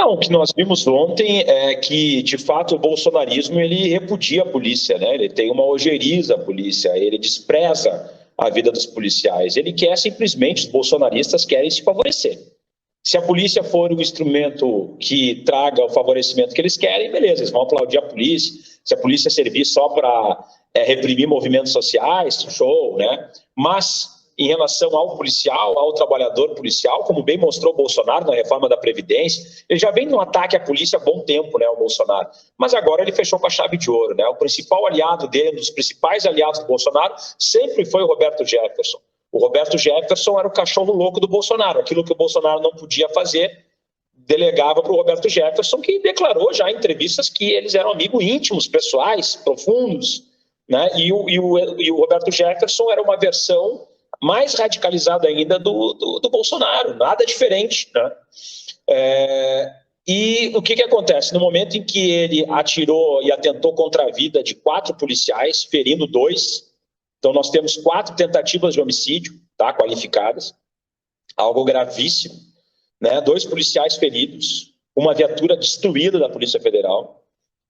Não, o que nós vimos ontem é que, de fato, o bolsonarismo ele repudia a polícia, né? Ele tem uma ojeriza à polícia, ele despreza a vida dos policiais. Ele quer simplesmente, os bolsonaristas querem se favorecer. Se a polícia for o instrumento que traga o favorecimento que eles querem, beleza, eles vão aplaudir a polícia. Se a polícia servir só para reprimir movimentos sociais, show, né? Mas em relação ao policial, ao trabalhador policial, como bem mostrou o Bolsonaro na reforma da Previdência, ele já vem num ataque à polícia há bom tempo, né, o Bolsonaro. Mas agora ele fechou com a chave de ouro, né? O principal aliado dele, um dos principais aliados do Bolsonaro, sempre foi o Roberto Jefferson. O Roberto Jefferson era o cachorro louco do Bolsonaro. Aquilo que o Bolsonaro não podia fazer, delegava para o Roberto Jefferson, que declarou já em entrevistas que eles eram amigos íntimos, pessoais, profundos, né? E o Roberto Jefferson era uma versão mais radicalizado ainda do Bolsonaro, nada diferente, né? E o que acontece? No momento em que ele atirou e atentou contra a vida de 4 policiais, ferindo 2, então nós temos 4 tentativas de homicídio, tá, qualificadas, algo gravíssimo, né? 2 policiais feridos, uma viatura destruída da Polícia Federal,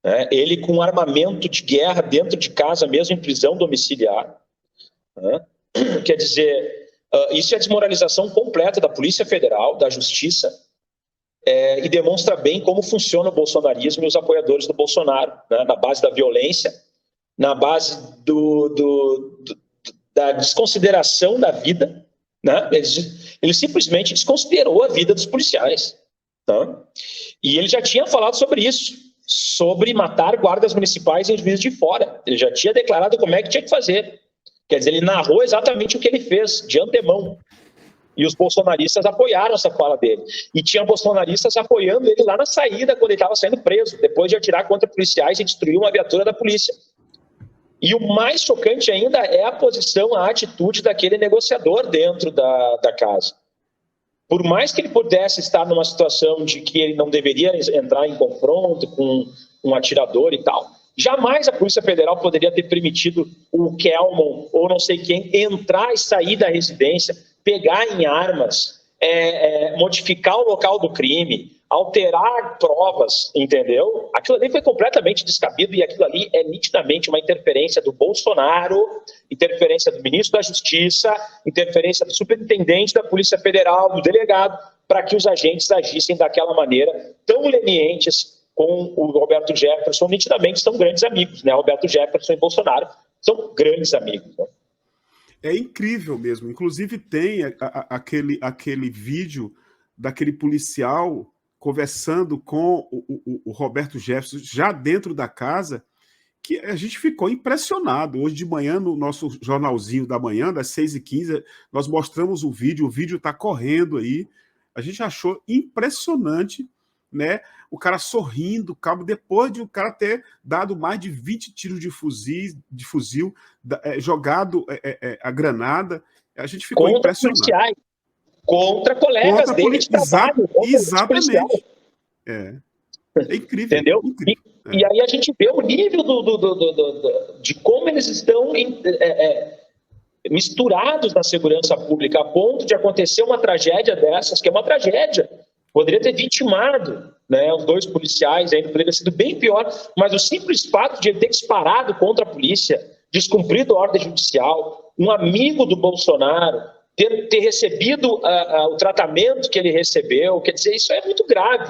né? Ele com armamento de guerra dentro de casa, mesmo em prisão domiciliar, né? Quer dizer, isso é a desmoralização completa da Polícia Federal, da Justiça, e demonstra bem como funciona o bolsonarismo e os apoiadores do Bolsonaro, né? Na base da violência, na base da desconsideração da vida, né? Ele simplesmente desconsiderou a vida dos policiais, tá? E ele já tinha falado sobre isso, sobre matar guardas municipais em Juiz de Fora. Ele já tinha declarado como é que tinha que fazer. Quer dizer, ele narrou exatamente o que ele fez, de antemão. E os bolsonaristas apoiaram essa fala dele. E tinha bolsonaristas apoiando ele lá na saída, quando ele estava saindo preso, depois de atirar contra policiais e destruir uma viatura da polícia. E o mais chocante ainda é a posição, a atitude daquele negociador dentro da casa. Por mais que ele pudesse estar numa situação de que ele não deveria entrar em confronto com um atirador e tal, jamais a Polícia Federal poderia ter permitido o Kelmon ou não sei quem entrar e sair da residência, pegar em armas, modificar o local do crime, alterar provas, entendeu? Aquilo ali foi completamente descabido e aquilo ali é nitidamente uma interferência do Bolsonaro, interferência do ministro da Justiça, interferência do superintendente da Polícia Federal, do delegado, para que os agentes agissem daquela maneira, tão lenientes com o Roberto Jefferson. Nitidamente são grandes amigos, né? Roberto Jefferson e Bolsonaro são grandes amigos, né? É incrível mesmo. Inclusive tem aquele vídeo daquele policial conversando com o Roberto Jefferson já dentro da casa, que a gente ficou impressionado. Hoje de manhã, no nosso jornalzinho da manhã, das 6h15, nós mostramos o vídeo está correndo aí. A gente achou impressionante, né? O cara sorrindo, calmo, depois de o cara ter dado mais de 20 tiros de fuzil, jogado a granada. A gente ficou impressionado. Policiais, contra colegas dele de trabalho. Exatamente. É incrível. Entendeu? Incrível. E aí a gente vê o nível de como eles estão misturados na segurança pública, a ponto de acontecer uma tragédia dessas, que é uma tragédia. Poderia ter vitimado, né, os 2 policiais, ainda poderia ter sido bem pior, mas o simples fato de ele ter disparado contra a polícia, descumprido a ordem judicial, um amigo do Bolsonaro, ter recebido o tratamento que ele recebeu, quer dizer, isso é muito grave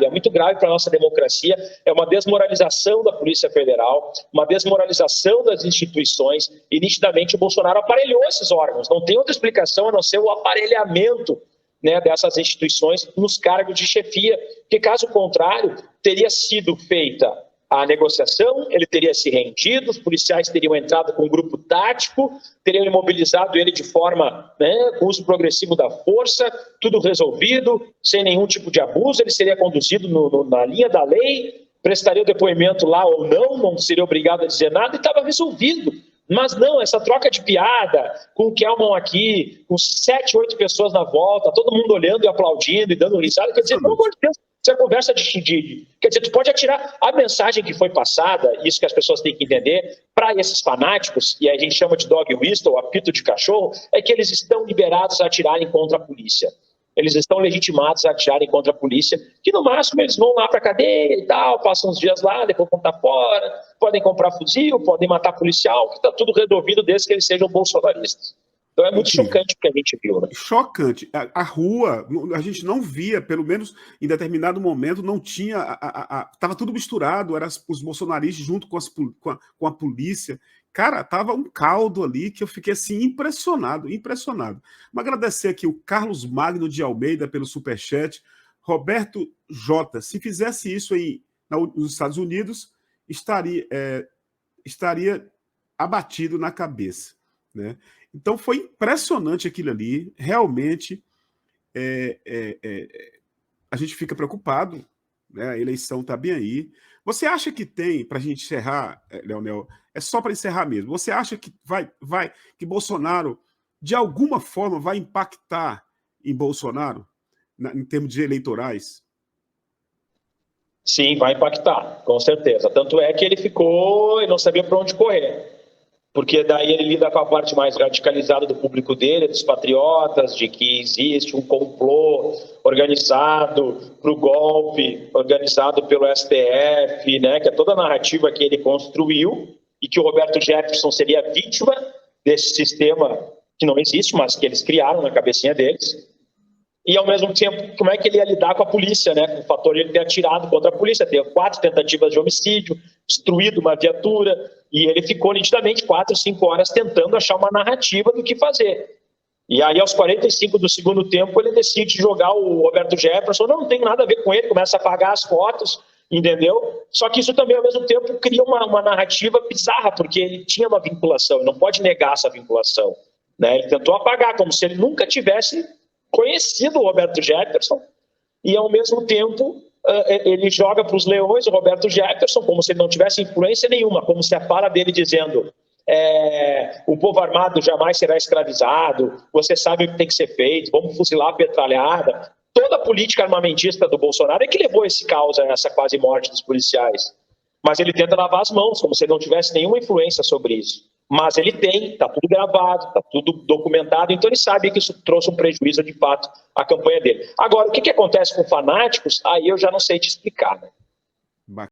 para a nossa democracia, é uma desmoralização da Polícia Federal, uma desmoralização das instituições, e nitidamente o Bolsonaro aparelhou esses órgãos, não tem outra explicação a não ser o aparelhamento, né, dessas instituições nos cargos de chefia, porque caso contrário, teria sido feita a negociação, ele teria se rendido, os policiais teriam entrado com um grupo tático, teriam imobilizado ele de forma, né, com uso progressivo da força, tudo resolvido, sem nenhum tipo de abuso, ele seria conduzido na linha da lei, prestaria o depoimento lá ou não seria obrigado a dizer nada e estava resolvido. Mas não, essa troca de piada, com o Kelmon aqui, com 7, 8 pessoas na volta, todo mundo olhando e aplaudindo e dando risada, quer dizer, pelo amor de Deus, isso é conversa de... Quer dizer, tu pode atirar a mensagem que foi passada, isso que as pessoas têm que entender, para esses fanáticos, e a gente chama de dog whistle, apito de cachorro, é que eles estão liberados a atirarem contra a polícia. eles estão legitimados a atirarem contra a polícia, que no máximo eles vão lá para a cadeia e tal, passam uns dias lá, depois vão estar fora, podem comprar fuzil, podem matar policial, que está tudo resolvido desde que eles sejam bolsonaristas. Então é muito chocante o que a gente viu. Né? Chocante. A rua, a gente não via, pelo menos em determinado momento, não tinha... Estava tudo misturado, eram os bolsonaristas junto com a polícia. Cara, tava um caldo ali que eu fiquei assim impressionado. Mas agradecer aqui o Carlos Magno de Almeida pelo superchat. Roberto J, se fizesse isso nos Estados Unidos, estaria abatido na cabeça, né? Então foi impressionante aquilo ali, realmente a gente fica preocupado, né? A eleição está bem aí. Você acha que tem, para a gente encerrar, Leonel, é só para encerrar mesmo, você acha que que Bolsonaro, de alguma forma, vai impactar em Bolsonaro, em termos de eleitorais? Sim, vai impactar, com certeza. Tanto é que ele não sabia para onde correr. Porque daí ele lida com a parte mais radicalizada do público dele, dos patriotas, de que existe um complô organizado para o golpe, organizado pelo STF, né, que é toda a narrativa que ele construiu e que o Roberto Jefferson seria vítima desse sistema que não existe, mas que eles criaram na cabecinha deles. E, ao mesmo tempo, como é que ele ia lidar com a polícia, né? Com o fator de ele ter atirado contra a polícia, ter 4 tentativas de homicídio, destruído uma viatura, e ele ficou nitidamente 4, 5 horas tentando achar uma narrativa do que fazer. E aí, aos 45 do segundo tempo, ele decide jogar o Roberto Jefferson, não tem nada a ver com ele, começa a apagar as fotos, entendeu? Só que isso também, ao mesmo tempo, cria uma narrativa bizarra, porque ele tinha uma vinculação, ele não pode negar essa vinculação, né? Ele tentou apagar, como se ele nunca tivesse conhecido o Roberto Jefferson, e ao mesmo tempo ele joga para os leões o Roberto Jefferson como se ele não tivesse influência nenhuma, como se a fala dele dizendo o povo armado jamais será escravizado, você sabe o que tem que ser feito, vamos fuzilar a petralhada. Toda a política armamentista do Bolsonaro é que levou esse caos a essa quase morte dos policiais. Mas ele tenta lavar as mãos, como se ele não tivesse nenhuma influência sobre isso. Mas ele tem, está tudo gravado, está tudo documentado, então ele sabe que isso trouxe um prejuízo de fato à campanha dele. Agora, o que acontece com fanáticos, aí eu já não sei te explicar. Né?